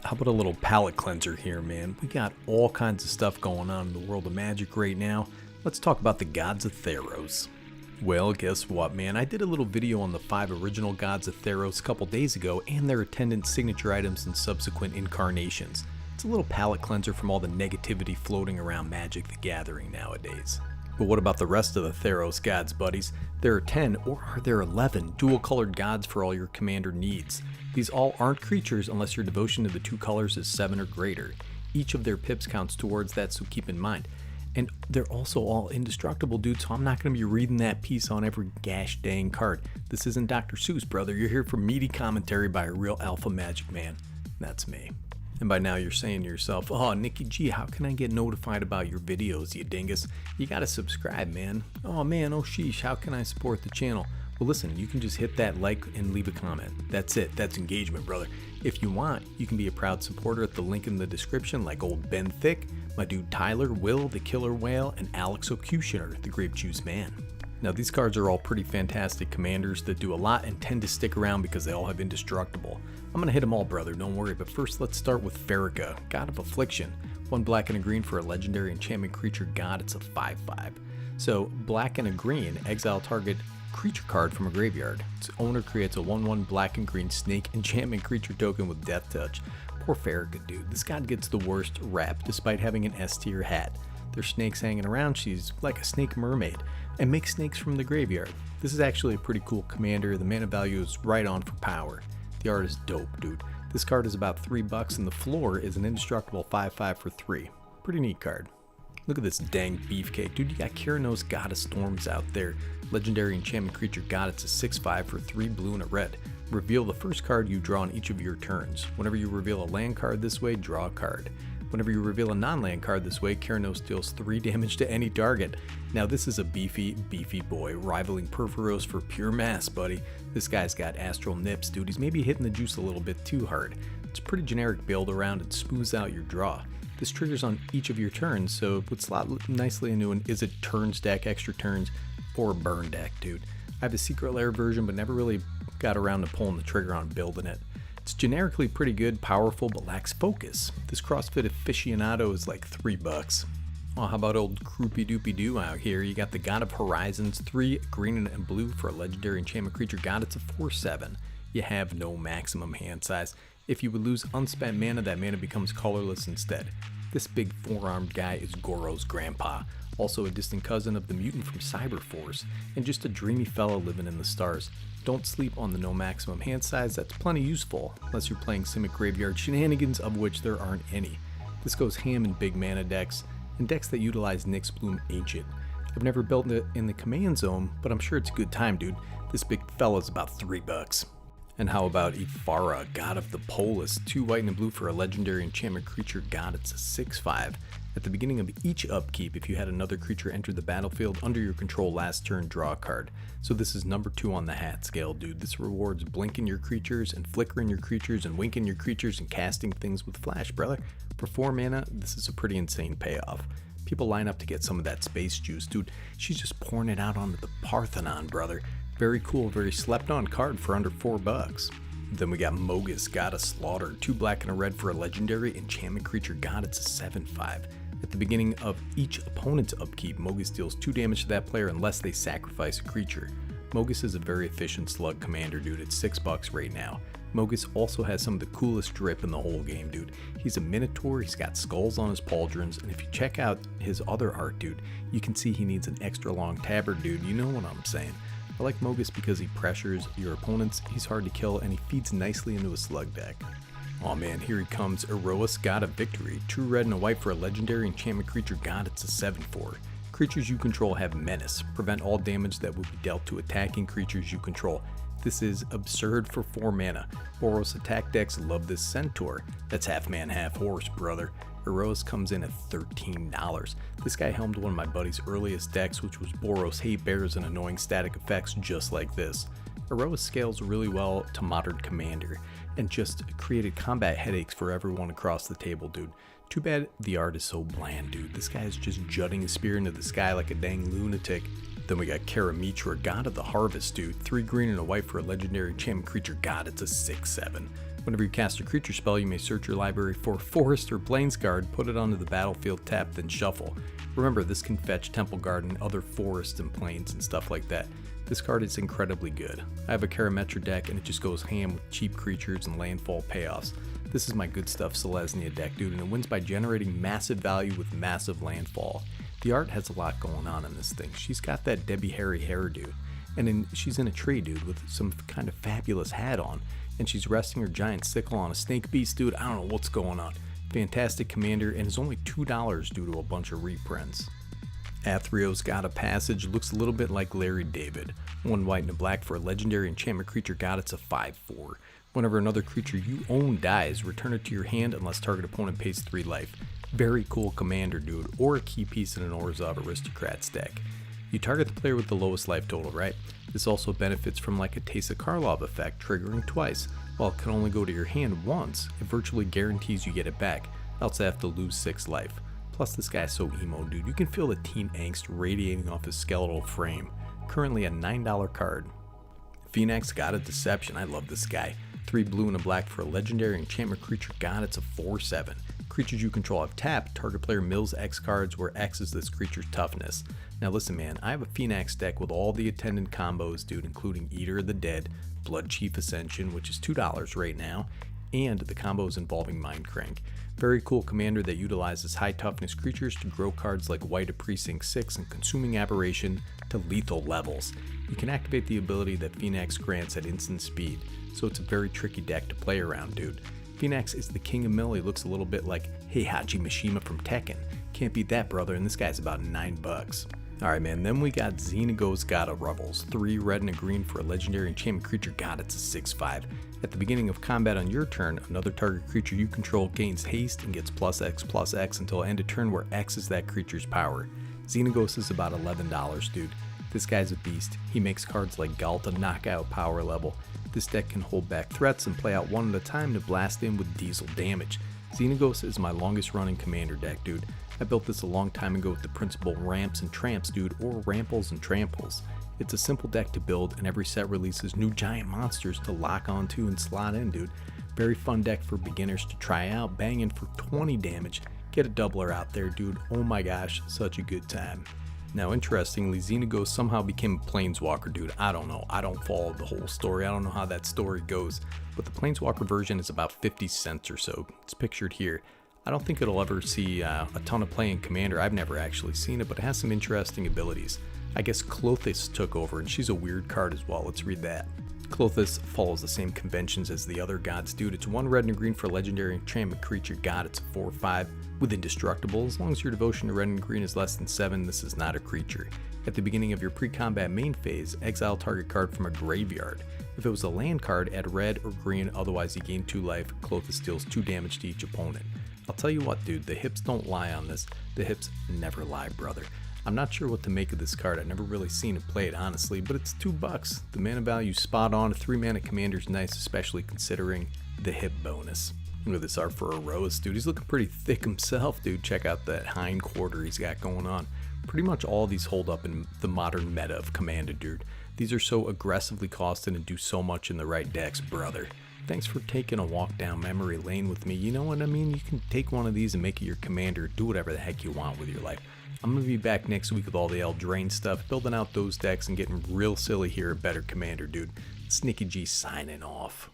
How about a little palate cleanser here, man? We got all kinds of stuff going on in the world of Magic right now. Let's talk about the Gods of Theros. Well, guess what, man? I did a little video on the 5 original Gods of Theros a couple days ago and their attendant signature items and subsequent incarnations. It's a little palate cleanser from all the negativity floating around Magic the Gathering nowadays. But what about the rest of the Theros Gods, buddies? There are 10, or are there 11, dual-colored gods for all your commander needs. These all aren't creatures unless your devotion to the 2 colors is 7 or greater. Each of their pips counts towards that, so keep in mind. And they're also all indestructible, dude, so I'm not going to be reading that piece on every gosh dang card. This isn't Dr. Seuss, brother. You're here for meaty commentary by a real alpha Magic man. That's me. And by now you're saying to yourself, oh, Nikki G, how can I get notified about your videos, you dingus? You gotta subscribe, man. Oh man, oh sheesh, how can I support the channel? Well listen, you can just hit that like and leave a comment. That's it, that's engagement, brother. If you want, you can be a proud supporter at the link in the description like old Ben Thick, my dude Tyler, Will, the Killer Whale, and Alex O'Cutioner, the Grape Juice Man. Now these cards are all pretty fantastic commanders that do a lot and tend to stick around because they all have indestructible. I'm gonna hit them all, brother, don't worry, but first let's start with Farrakha, God of Affliction. 1 black and a green for a legendary enchantment creature god, it's a 5/5. So black and a green, exile target creature card from a graveyard. Its owner creates a 1/1 black and green snake enchantment creature token with death touch. Poor Farrakha, dude, this god gets the worst rap despite having an S tier hat. There's snakes hanging around, she's like a snake mermaid, and makes snakes from the graveyard. This is actually a pretty cool commander, the mana value is right on for power. The art is dope, dude. This card is about $3 and the floor is an indestructible 5/5 for 3. Pretty neat card. Look at this dang beefcake, dude. You got Keranos, God of Storms out there. Legendary enchantment creature god, it's a 6/5 for 3 blue and a red. Reveal the first card you draw on each of your turns. Whenever you reveal a land card this way, draw a card. Whenever you reveal a non-land card this way, Keranos deals 3 damage to any target. Now this is a beefy boy, rivaling Perforos for pure mass, buddy. This guy's got astral nips, dude. He's maybe hitting the juice a little bit too hard. It's a pretty generic build around and smooths out your draw. This triggers on each of your turns, so it would slot nicely into an is it turns deck, extra turns, or a burn deck, dude. I have a secret lair version, but never really got around to pulling the trigger on building it. It's generically pretty good, powerful, but lacks focus. This CrossFit aficionado is like $3. Oh, how about old Croopy Doopy Doo out here? You got the God of Horizons, 3 green and blue for a legendary enchantment creature god, it's a 4/7. You have no maximum hand size. If you would lose unspent mana, that mana becomes colorless instead. This big 4-armed guy is Goro's grandpa, also a distant cousin of the mutant from Cyberforce, and just a dreamy fellow living in the stars. Don't sleep on the no maximum hand size, that's plenty useful, unless you're playing Simic Graveyard shenanigans, of which there aren't any. This goes ham in big mana decks, and decks that utilize Nyx Bloom Ancient. I've never built it in the command zone, but I'm sure it's a good time, dude. This big fella's about $3. And how about Ifara, God of the Polis, 2 white and a blue for a legendary enchantment creature god, it's a 6/5. At the beginning of each upkeep, if you had another creature enter the battlefield under your control last turn, draw a card. So this is number 2 on the hat scale, dude. This rewards blinking your creatures and flickering your creatures and winking your creatures and casting things with flash, brother. For 4 mana, this is a pretty insane payoff. People line up to get some of that space juice, dude. She's just pouring it out onto the Parthenon, brother. Very cool, very slept on card for under $4. Then we got Mogis, God of Slaughter, 2 black and a red for a legendary enchantment creature god, it's a 7/5. At the beginning of each opponent's upkeep, Mogis deals 2 damage to that player unless they sacrifice a creature. Mogis is a very efficient slug commander, dude. It's $6 right now. Mogis also has some of the coolest drip in the whole game, dude. He's a minotaur, he's got skulls on his pauldrons, and if you check out his other art, dude, you can see he needs an extra long tabard, dude. You know what I'm saying. I like Mogis because he pressures your opponents, he's hard to kill, and he feeds nicely into a slug deck. Aw man, here he comes, Erois, God of Victory, 2 red and a white for a legendary enchantment creature god, it's a 7/4. Creatures you control have menace, prevent all damage that will be dealt to attacking creatures you control. This is absurd for 4 mana. Boros attack decks love this centaur. That's half man, half horse, brother. Erois comes in at $13. This guy helmed one of my buddy's earliest decks, which was Boros Hate Bears and annoying static effects just like this. Erois scales really well to modern commander, and just created combat headaches for everyone across the table, dude. Too bad the art is so bland, dude. This guy is just jutting his spear into the sky like a dang lunatic. Then we got Karamitra, God of the Harvest, dude. 3 green and a white for a legendary enchantment creature god, it's a 6/7. Whenever you cast a creature spell, you may search your library for Forest or Plains Guard, put it onto the battlefield tapped, then shuffle. Remember, this can fetch Temple Guard and other forests and plains and stuff like that. This card is incredibly good. I have a Karametra deck and it just goes ham with cheap creatures and landfall payoffs. This is my good stuff Selesnya deck, dude, and it wins by generating massive value with massive landfall. The art has a lot going on in this thing. She's got that Debbie Harry hairdo, and she's in a tree, dude, with some kind of fabulous hat on, and she's resting her giant sickle on a snake beast, dude. I don't know what's going on. Fantastic commander, and is only $2 due to a bunch of reprints. Theros God of Passage looks a little bit like Larry David. 1 white and a black for a legendary enchantment creature god. It's a 5/4. Whenever another creature you own dies, return it to your hand unless target opponent pays 3 life. Very cool commander, dude, or a key piece in an Orzhov Aristocrats deck. You target the player with the lowest life total, right? This also benefits from like a Teysa Karlov effect, triggering twice. While it can only go to your hand once, it virtually guarantees you get it back, else they have to lose 6 life. Plus, this guy's so emo, dude. You can feel the teen angst radiating off his skeletal frame. Currently a $9 card. Phoenix God of Deception. I love this guy. 3 blue and a black for a legendary enchantment creature god. It's a 4/7. Creatures you control have tapped. Target player mills X cards, where X is this creature's toughness. Now listen, man, I have a Phoenix deck with all the attendant combos, dude, including Eater of the Dead, Blood Chief Ascension, which is $2 right now, and the combos involving Mindcrank. Very cool commander that utilizes high toughness creatures to grow cards like White of Precinct 6 and Consuming Aberration to lethal levels. You can activate the ability that Phoenix grants at instant speed, so it's a very tricky deck to play around, dude. Phoenix is the king of mill. He looks a little bit like Heihachi Mishima from Tekken. Can't beat that, brother, and this guy's about $9. Alright, man, then we got Xenagos God of Revels. 3 red and a green for a legendary enchantment creature god. It's a 6/5. At the beginning of combat on your turn, another target creature you control gains haste and gets +X/+X until end of turn, where X is that creature's power. Xenagos is about $11, dude. This guy's a beast. He makes cards like Galt a knockout power level. This deck can hold back threats and play out one at a time to blast in with diesel damage. Xenagos is my longest running commander deck, dude. I built this a long time ago with the principle Ramps and Tramps, dude, or Ramples and Tramples. It's a simple deck to build, and every set releases new giant monsters to lock onto and slot in, dude. Very fun deck for beginners to try out, banging for 20 damage. Get a doubler out there, dude. Oh my gosh, such a good time. Now, interestingly, Xenagos somehow became a Planeswalker, dude. I don't know. I don't follow the whole story. I don't know how that story goes. But the Planeswalker version is about 50 cents or so. It's pictured here. I don't think it'll ever see a ton of play in Commander. I've never actually seen it, but it has some interesting abilities. I guess Klothys took over, and she's a weird card as well. Let's read that. Klothys follows the same conventions as the other gods, dude. It's 1 red and a green for a legendary enchantment creature god. It's a 4/5 with indestructible. As long as your devotion to red and green is less than 7, this is not a creature. At the beginning of your pre-combat main phase, exile target card from a graveyard. If it was a land card, add red or green, otherwise you gain 2 life. Klothys deals 2 damage to each opponent. I'll tell you what, dude, the hips don't lie on this. The hips never lie, brother. I'm not sure what to make of this card. I've never really seen it played, honestly, but it's $2. The mana value's spot on. A 3-mana commander's nice, especially considering the hip bonus. Look at this art for Aroas, dude. He's looking pretty thick himself, dude. Check out that hind quarter he's got going on. Pretty much all these hold up in the modern meta of Commander, dude. These are so aggressively costed and do so much in the right decks, brother. Thanks for taking a walk down memory lane with me. You know what I mean? You can take one of these and make it your commander. Do whatever the heck you want with your life. I'm going to be back next week with all the Eldraine stuff, building out those decks and getting real silly here at Better Commander, dude. Snicky G signing off.